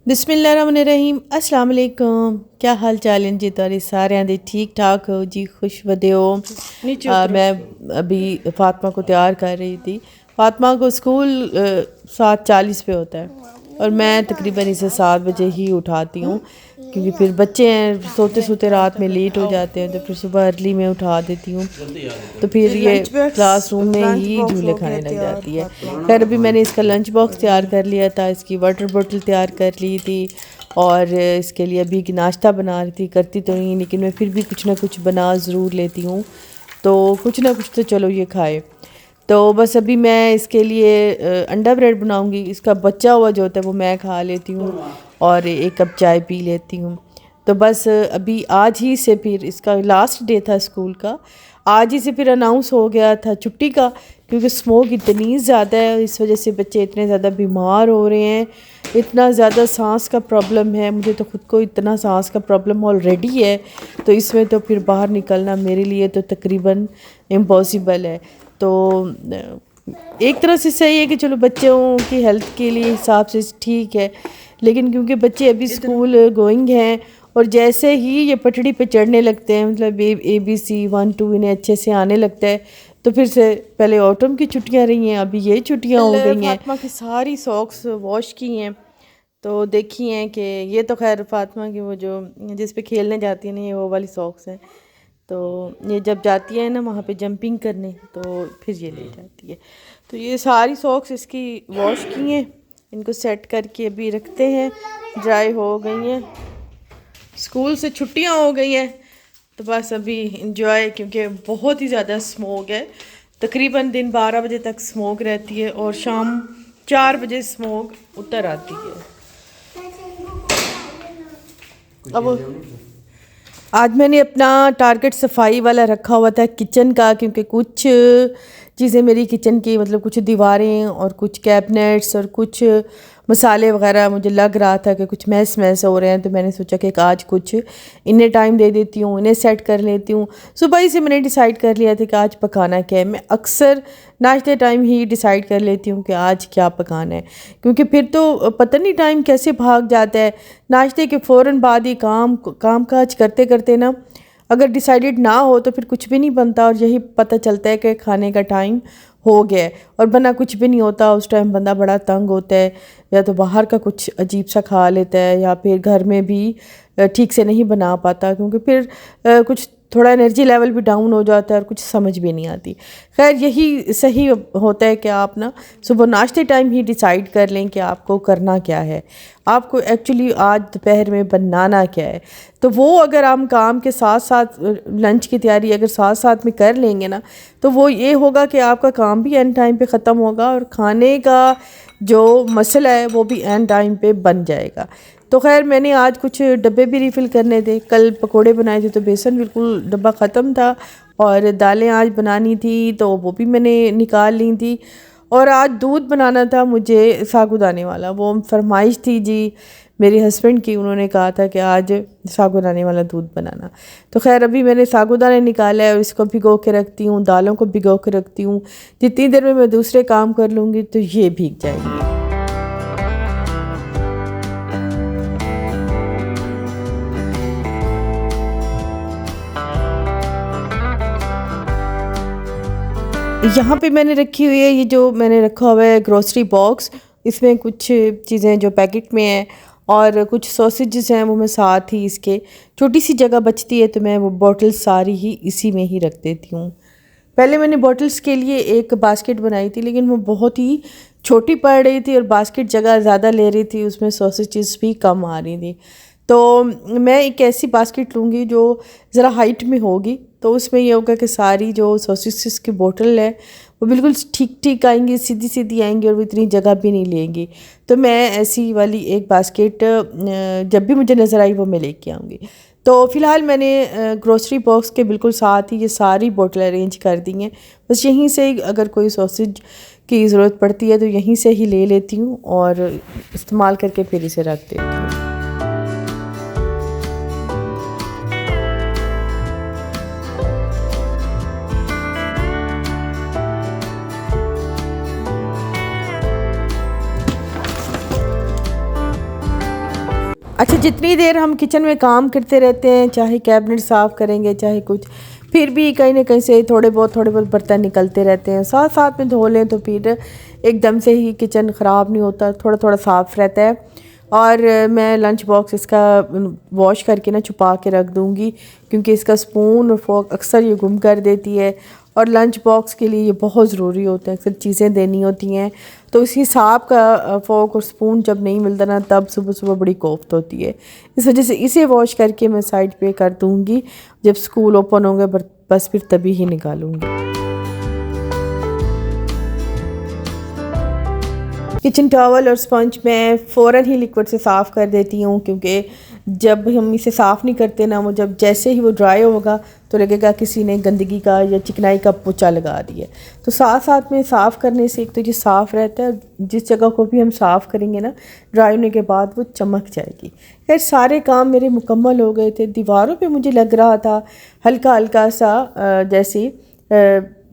बिस्मिल्लाहिर्रहमानिर्रहीम अस्सलाम वालेकुम। क्या हाल चाल है जी तुहारे सारिਆਂ ਦੇ ठीक ठाक हो जी, खुश वदे हो। मैं अभी फ़ातिमा को तैयार कर रही थी। फ़ातिमा को स्कूल 7:40 पे होता है और मैं तकरीबन इसे 7 बजे ही उठाती हूँ, क्योंकि फिर बच्चे हैं सोते सोते रात में लेट हो जाते हैं, तो फिर सुबह अर्ली में उठा देती हूँ, तो फिर ये क्लासरूम में ही झूले खाने लग जाती है। खैर अभी मैंने इसका लंच बॉक्स तैयार कर लिया था, इसकी वाटर बोतल तैयार कर ली थी और इसके लिए अभी नाश्ता बना रही थी। करती तो नहीं, लेकिन मैं फिर भी कुछ ना कुछ बना ज़रूर लेती हूँ, तो कुछ ना कुछ तो चलो ये खाए। तो बस अभी मैं इसके लिए अंडा ब्रेड बनाऊंगी। इसका बचा हुआ जो होता है वो मैं खा लेती हूँ और एक कप चाय पी लेती हूँ। तो बस अभी आज ही से फिर इसका लास्ट डे था स्कूल का, आज ही से फिर अनाउंस हो गया था छुट्टी का, क्योंकि स्मोक इतनी ज़्यादा है, इस वजह से बच्चे इतने ज़्यादा बीमार हो रहे हैं। इतना ज़्यादा सांस का प्रॉब्लम है, मुझे तो ख़ुद को इतना सांस का प्रॉब्लम ऑलरेडी है, तो इसमें तो फिर बाहर निकलना मेरे लिए तो तकरीबन इम्पॉसिबल है। तो एक तरह से सही है कि चलो बच्चों की हेल्थ के लिए हिसाब से ठीक है, लेकिन क्योंकि बच्चे अभी स्कूल गोइंग हैं और जैसे ही ये पटड़ी पे चढ़ने लगते हैं, मतलब ABC 1 2 इन्हें अच्छे से आने लगता है, तो फिर से पहले ऑटम की छुट्टियां रही हैं, अभी ये छुट्टियां हो गई हैं। फातिमा की सारी सॉक्स वॉश की हैं, तो देखी हैं कि ये तो खैर फातिमा की वो जो जिस पे खेलने जाती है ना, ये वो वाली सॉक्स हैं। तो ये जब जाती है ना वहाँ पे जंपिंग करने, तो फिर ये ले जाती है। तो ये सारी सॉक्स इसकी वॉश की हैं, इनको सेट करके अभी रखते हैं, ड्राई हो गई हैं। स्कूल से छुट्टियाँ हो गई हैं, तो बस अभी इंजॉय, क्योंकि बहुत ही ज़्यादा स्मोक है। तकरीबन दिन 12 बजे तक स्मोक रहती है और शाम 4 बजे स्मोक उतर आती है। अब आज मैंने अपना टारगेट सफाई वाला रखा हुआ था किचन का, क्योंकि कुछ चीज़ें मेरी किचन की, मतलब कुछ दीवारें और कुछ कैबिनेट्स और कुछ मसाले वगैरह मुझे लग रहा था कि कुछ मैस हो रहे हैं, तो मैंने सोचा कि आज कुछ इन्हें टाइम दे देती हूँ, इन्हें सेट कर लेती हूँ। सुबह ही से मैंने डिसाइड कर लिया था कि आज पकाना क्या है। मैं अक्सर नाश्ते टाइम ही डिसाइड कर लेती हूँ कि आज क्या पकाना है, क्योंकि फिर तो पता नहीं टाइम कैसे भाग जाता है। नाश्ते के फ़ौरन बाद ही काम काज करते करते ना, अगर डिसाइडेड ना हो तो फिर कुछ भी नहीं बनता, और यही पता चलता है कि खाने का टाइम हो गया है, और बना कुछ भी नहीं होता। उस टाइम बंदा बड़ा तंग होता है, या तो बाहर का कुछ अजीब सा खा लेता है, या फिर घर में भी ठीक से नहीं बना पाता, क्योंकि फिर कुछ थोड़ा एनर्जी लेवल भी डाउन हो जाता है और कुछ समझ भी नहीं आती। खैर यही सही होता है कि आप ना सुबह नाश्ते टाइम ही डिसाइड कर लें कि आपको करना क्या है, आपको एक्चुअली आज दोपहर में बनाना क्या है। तो वो अगर हम काम के साथ साथ लंच की तैयारी अगर साथ साथ में कर लेंगे ना, तो वो ये होगा कि आपका काम भी एंड टाइम पे ख़त्म होगा और खाने का जो मसला है वो भी एंड टाइम पे बन जाएगा। तो खैर मैंने आज कुछ डब्बे भी रिफ़िल करने थे, कल पकोड़े बनाए थे तो बेसन बिल्कुल डब्बा ख़त्म था, और दालें आज बनानी थी तो वो भी मैंने निकाल ली थी, और आज दूध बनाना था मुझे साबूदाने वाला, वो फरमाइश थी जी मेरे हस्बैंड की, उन्होंने कहा था कि आज साबूदाने वाला दूध बनाना। तो खैर अभी मैंने साबूदाने निकाला है और इसको भिगो के रखती हूँ, दालों को भिगो के रखती हूँ, जितनी देर में मैं दूसरे काम कर लूँगी तो ये भीग जाएंगी। यहाँ पे मैंने रखी हुई है, ये जो मैंने रखा हुआ है ग्रोसरी बॉक्स, इसमें कुछ चीज़ें जो पैकेट में हैं और कुछ सॉसेजेस हैं, वो मैं साथ ही इसके छोटी सी जगह बचती है तो मैं वो बॉटल्स सारी ही इसी में ही रख देती हूँ। पहले मैंने बॉटल्स के लिए एक बास्केट बनाई थी, लेकिन वो बहुत ही छोटी पड़ रही थी और बास्केट जगह ज़्यादा ले रही थी, उसमें सॉसेजेस भी कम आ रही थी। तो मैं एक ऐसी बास्केट लूँगी जो ज़रा हाइट में होगी, तो उसमें ये होगा कि सारी जो सॉसेस की बोतल है वो बिल्कुल ठीक ठीक आएंगी, सीधी सीधी आएंगी, और वो इतनी जगह भी नहीं लेंगी। तो मैं ऐसी वाली एक बास्केट जब भी मुझे नज़र आई वो मैं लेके आऊँगी। तो फ़िलहाल मैंने ग्रोसरी बॉक्स के बिल्कुल साथ ही ये सारी बोतल अरेंज कर दी हैं। बस यहीं से अगर कोई सॉसेज की ज़रूरत पड़ती है तो यहीं से ही ले लेती हूँ और इस्तेमाल करके फिर इसे रख देती हूँ। अच्छा, जितनी देर हम किचन में काम करते रहते हैं, चाहे कैबिनेट साफ़ करेंगे चाहे कुछ, फिर भी कहीं ना कहीं से थोड़े बहुत बर्तन निकलते रहते हैं। साथ साथ में धो लें तो फिर एकदम से ही किचन ख़राब नहीं होता, थोड़ा थोड़ा साफ़ रहता है। और मैं लंच बॉक्स इसका वॉश करके ना छुपा के रख दूँगी, क्योंकि इसका स्पून और फोर्क अक्सर ये गुम कर देती है, और लंच बॉक्स के लिए ये बहुत ज़रूरी होते हैं, अक्सर चीज़ें देनी होती हैं। तो इस हिसाब का फोर्क और स्पून जब नहीं मिलता ना, तब सुबह सुबह बड़ी कोफ्त होती है। इस वजह से इसे वॉश करके मैं साइड पे कर दूँगी, जब स्कूल ओपन होंगे बस फिर तभी ही निकालूँगी। किचन टॉवल और स्पंज मैं फ़ौरन ही लिक्विड से साफ़ कर देती हूँ, क्योंकि जब हम इसे साफ़ नहीं करते ना, वो जब जैसे ही वो ड्राई होगा तो लगेगा किसी ने गंदगी का या चिकनाई का पोछा लगा दिया। तो साथ साथ में साफ़ करने से एक तो ये साफ़ रहता है, जिस जगह को भी हम साफ़ करेंगे ना ड्राई होने के बाद वो चमक जाएगी। खैर सारे काम मेरे मुकम्मल हो गए थे। दीवारों पे मुझे लग रहा था हल्का हल्का सा जैसे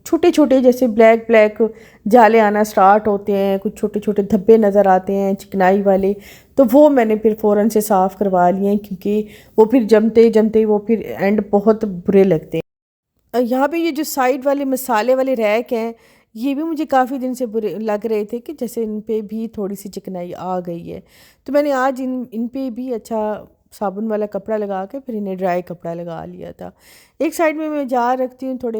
छोटे छोटे जैसे ब्लैक ब्लैक जाले आना स्टार्ट होते हैं, कुछ छोटे छोटे धब्बे नज़र आते हैं चिकनाई वाले। तो वो मैंने फिर फ़ौरन से साफ़ करवा लिए हैं, क्योंकि वो फिर जमते जमते वो फिर एंड बहुत बुरे लगते हैं। यहाँ पे ये जो साइड वाले मसाले वाले रैक हैं, ये भी मुझे काफ़ी दिन से बुरे लग रहे थे कि जैसे इन पे भी थोड़ी सी चिकनाई आ गई है। तो मैंने आज इन पे भी अच्छा साबुन वाला कपड़ा लगा के फिर इन्हें ड्राई कपड़ा लगा लिया था। एक साइड में मैं जार रखती हूँ थोड़े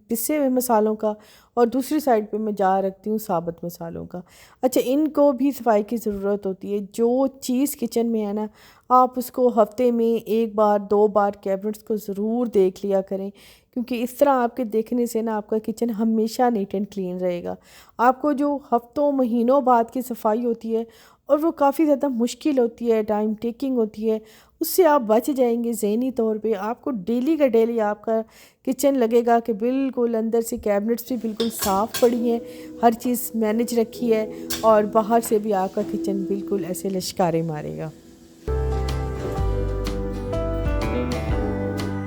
पिसे हुए मसालों का, और दूसरी साइड पे मैं जार रखती हूँ साबुत मसालों का। अच्छा, इनको भी सफाई की ज़रूरत होती है। जो चीज़ किचन में है ना, आप उसको हफ्ते में 1 बार 2 बार कैबिनेट्स को ज़रूर देख लिया करें, क्योंकि इस तरह आपके देखने से ना आपका किचन हमेशा नीट एंड क्लीन रहेगा। आपको जो हफ्तों महीनों बाद की सफाई होती है, और वो काफ़ी ज़्यादा मुश्किल होती है, टाइम टेकिंग होती है, उससे आप बच जाएंगे। ज़हनी तौर पे आपको डेली का डेली आपका किचन लगेगा कि बिल्कुल अंदर से कैबिनेट्स भी बिल्कुल साफ़ पड़ी हैं, हर चीज़ मैनेज रखी है, और बाहर से भी आपका किचन बिल्कुल ऐसे लश्कारे मारेगा।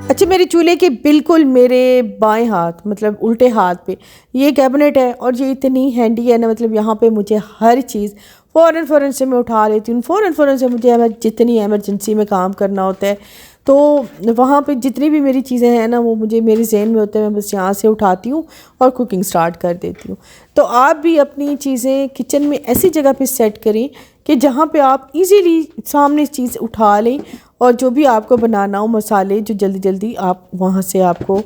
अच्छा, मेरे चूल्हे के बिल्कुल मेरे बाएं हाथ मतलब उल्टे हाथ पे ये कैबिनेट है, और ये इतनी हैंडी है ना, मतलब यहाँ पे मुझे हर चीज़ फ़ौरन से मैं उठा लेती हूँ। फ़ौरन से मुझे जितनी एमरजेंसी में काम करना होता है, तो वहाँ पे जितनी भी मेरी चीज़ें हैं ना, वो मुझे मेरे ज़हन में होते हैं, मैं बस यहाँ से उठाती हूँ और कुकिंग स्टार्ट कर देती हूँ। तो आप भी अपनी चीज़ें किचन में ऐसी जगह पे सेट करें कि जहाँ पे आप इजीली सामने चीज़ उठा लें, और जो भी आपको बनाना हो मसाले जो जल्दी जल्दी आप वहाँ से आपको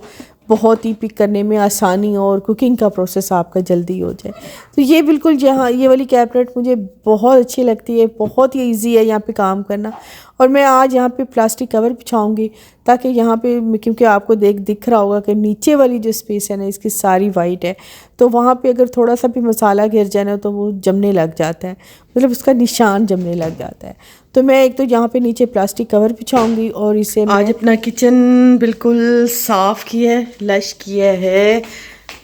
बहुत ही पिक करने में आसानी हो, और कुकिंग का प्रोसेस आपका जल्दी हो जाए। तो ये बिल्कुल यहाँ ये वाली कैबिनेट मुझे बहुत अच्छी लगती है, बहुत ही इजी है यहाँ पे काम करना। और मैं आज यहाँ पे प्लास्टिक कवर बिछाऊंगी, ताकि यहाँ पे क्योंकि आपको दिख रहा होगा कि नीचे वाली जो स्पेस है ना इसकी सारी वाइट है, तो वहाँ पे अगर थोड़ा सा भी मसाला गिर जाए ना तो वो जमने लग जाता है, मतलब उसका निशान जमने लग जाता है। तो मैं एक तो यहाँ पे नीचे प्लास्टिक कवर बिछाऊंगी, और इसे आज अपना किचन बिल्कुल साफ़ किया है, लश किया है।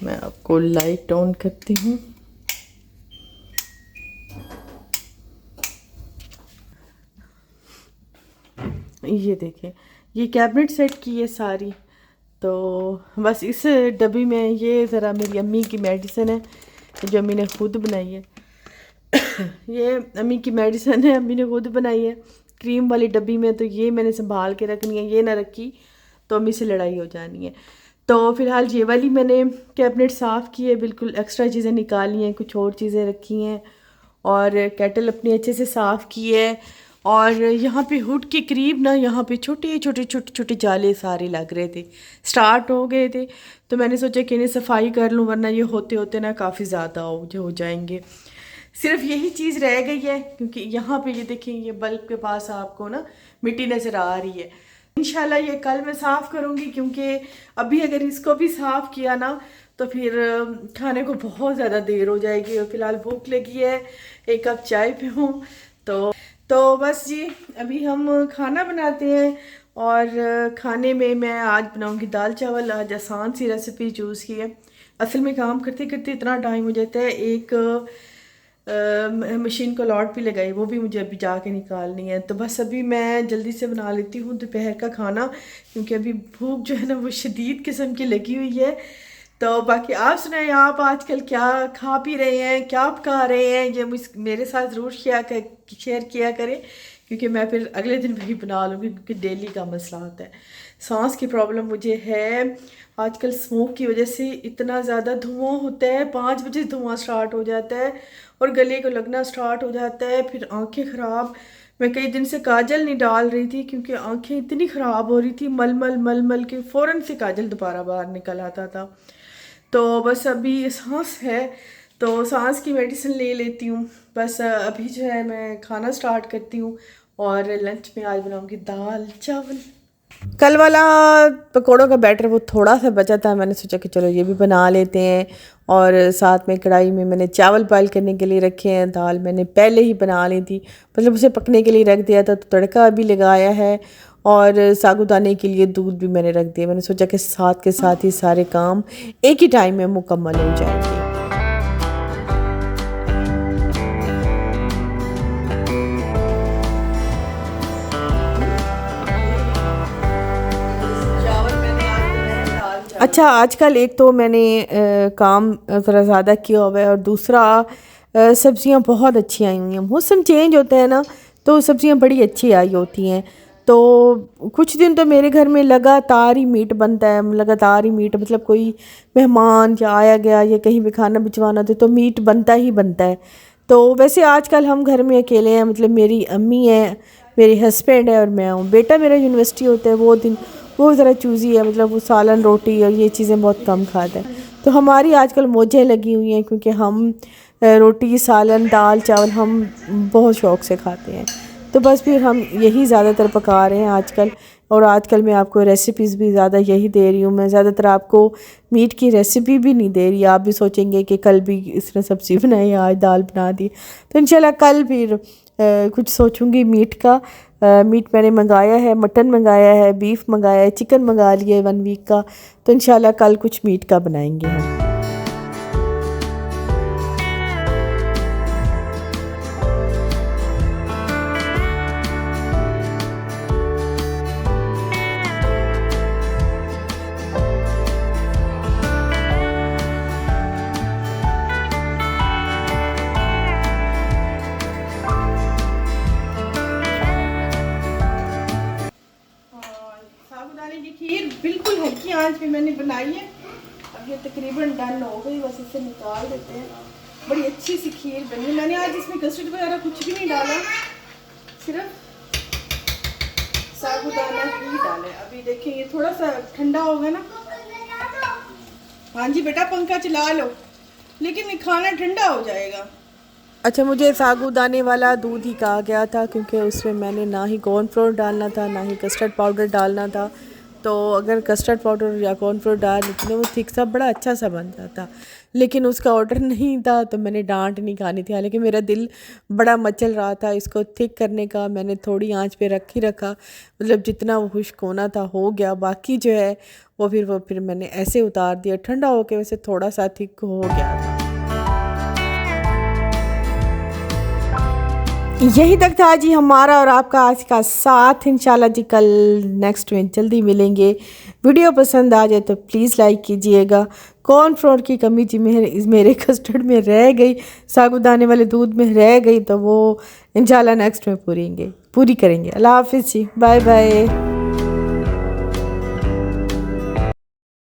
मैं आपको लाइट ऑन करती हूँ। ये देखें, ये कैबिनेट सेट की है सारी। तो बस इस डब्बी में ये ज़रा मेरी अम्मी की मेडिसिन है जो अम्मी ने खुद बनाई है। ये अम्मी की मेडिसिन है, अम्मी ने खुद बनाई है क्रीम वाली डब्बी में। तो ये मैंने संभाल के रखनी है, ये ना रखी तो अम्मी से लड़ाई हो जानी है। तो फ़िलहाल ये वाली मैंने कैबिनेट साफ़ की है, बिल्कुल एक्स्ट्रा चीज़ें निकाली हैं, कुछ और चीज़ें रखी हैं, और केटल अपनी अच्छे से साफ़ की है। और यहाँ पे हुड के करीब ना यहाँ पे छोटे छोटे जाले सारे लग रहे थे, स्टार्ट हो गए थे। तो मैंने सोचा कि इन्हें सफाई कर लूँ, वरना ये होते होते ना काफ़ी ज़्यादा हो जाएंगे। सिर्फ यही चीज़ रह गई है, क्योंकि यहाँ पे ये देखें, ये बल्ब के पास आपको ना मिट्टी नज़र आ रही है। इंशाल्लाह ये कल मैं साफ़ करूँगी, क्योंकि अभी अगर इसको भी साफ़ किया ना तो फिर खाने को बहुत ज़्यादा देर हो जाएगी। और फिलहाल भूख लगी है, एक कप चाय पीऊँ। तो बस जी, अभी हम खाना बनाते हैं। और खाने में मैं आज बनाऊंगी दाल चावल। आज आसान सी रेसिपी चूज़ की है। असल में काम करते करते इतना टाइम हो जाता है, एक मशीन को लॉट भी लगाई, वो भी मुझे अभी जाके निकालनी है। तो बस अभी मैं जल्दी से बना लेती हूँ दोपहर का खाना, क्योंकि अभी भूख जो है ना वो शदीद किस्म की लगी हुई है। तो बाकी आप सुनाएं, आप आजकल क्या खा पी रहे हैं, क्या पका रहे हैं, ये मेरे साथ ज़रूर शेयर किया करें, क्योंकि मैं फिर अगले दिन वही बना लूँगी, क्योंकि डेली का मसला होता है। सांस की प्रॉब्लम मुझे है आजकल, स्मोक की वजह से इतना ज़्यादा धुआं होता है, 5 बजे धुआं स्टार्ट हो जाता है और गले को लगना स्टार्ट हो जाता है, फिर आंखें ख़राब। मैं कई दिन से काजल नहीं डाल रही थी क्योंकि आंखें इतनी ख़राब हो रही थी, मल मल मल मल के फ़ौरन से काजल दोबारा बाहर निकल आता था। तो बस अभी सांस है तो सांस की मेडिसिन ले लेती हूँ। बस अभी जो है मैं खाना स्टार्ट करती हूँ और लंच में आज बनाऊँगी दाल चावल। कल वाला पकौड़ों का बैटर वो थोड़ा सा बचा था, मैंने सोचा कि चलो ये भी बना लेते हैं। और साथ में कढ़ाई में मैंने चावल बॉयल करने के लिए रखे हैं, दाल मैंने पहले ही बना ली थी, मतलब उसे पकने के लिए रख दिया था, तो तड़का अभी लगाया है और साबूदाने के लिए दूध भी मैंने रख दिया। मैंने सोचा कि साथ के साथ ही सारे काम एक ही टाइम में मुकम्मल हो जाएंगे। अच्छा, आजकल एक तो मैंने काम ज़रा ज़्यादा किया हुआ है और दूसरा सब्ज़ियाँ बहुत अच्छी आई हुई हैं। मौसम चेंज होता है ना, तो सब्ज़ियाँ बड़ी अच्छी आई होती हैं। तो कुछ दिन तो मेरे घर में लगातार ही मीट बनता है, लगातार ही मीट, मतलब कोई मेहमान या आया गया या कहीं भी खाना भिजवाना तो मीट बनता ही बनता है। तो वैसे आजकल हम घर में अकेले हैं, मतलब मेरी अम्मी है, मेरे हस्बैंड है और मैं हूँ। बेटा मेरा यूनिवर्सिटी होता है, वो ज़रा चूज़ी है, मतलब वो सालन रोटी और ये चीज़ें बहुत कम खाता है। तो हमारी आजकल मौजें लगी हुई हैं, क्योंकि हम रोटी सालन दाल चावल हम बहुत शौक़ से खाते हैं। तो बस फिर हम यही ज़्यादातर पका रहे हैं आजकल। और आजकल मैं आपको रेसिपीज़ भी ज़्यादा यही दे रही हूँ। मैं ज़्यादातर आपको मीट की रेसिपी भी नहीं दे रही। आप भी सोचेंगे कि कल भी इसने सब्ज़ी बनाई, आज दाल बना दी। तो इंशाल्लाह कल फिर कुछ सोचूंगी मीट का। मीट मैंने मंगाया है, मटन मंगाया है, बीफ मंगाया है, चिकन मंगा लिया है 1 वीक का। तो इंशाल्लाह कल कुछ मीट का बनाएंगे हम। साबूदाने की खीर बिल्कुल हल्की आंच पे मैंने बनाई है। अब ये तकरीबन डन हो गई, बस इसे निकाल देते हैं। बड़ी अच्छी सी खीर बनी। मैंने आज इसमें कस्टर्ड वगैरह कुछ भी नहीं डाला, सिर्फ साबूदाना ही डाला है। अभी देखिए ये थोड़ा सा ठंडा होगा ना। हाँ जी बेटा पंखा चला लो, लेकिन खाना ठंडा हो जाएगा। अच्छा, मुझे साबूदाने वाला दूध ही कहा गया था, क्योंकि उसमें मैंने ना ही कॉर्नफ्लोर डालना था ना ही कस्टर्ड पाउडर डालना था। तो अगर कस्टर्ड पाउडर या कॉर्नफ्लोर डाल देते तो वो थिक सा बड़ा अच्छा सा बन जाता, लेकिन उसका ऑर्डर नहीं था तो मैंने डांट नहीं खानी थी। हालांकि मेरा दिल बड़ा मचल रहा था इसको थिक करने का। मैंने थोड़ी आंच पे रखा, मतलब जितना वो खुश्क होना था हो गया। बाकी जो है वो फिर मैंने ऐसे उतार दिया, ठंडा होके वैसे थोड़ा सा थिक हो गया था। यही तक था जी हमारा और आपका आज का साथ। इंशाल्लाह जी कल नेक्स्ट में जल्दी मिलेंगे। वीडियो पसंद आ जाए तो प्लीज़ लाइक कीजिएगा। कॉर्नफ्लोर की कमी जी मेरे कस्टर्ड में रह गई, साबूदाने वाले दूध में रह गई, तो वो इंशाल्लाह नेक्स्ट में पूरी करेंगे। अल्लाह हाफिज़ जी, बाय बाय।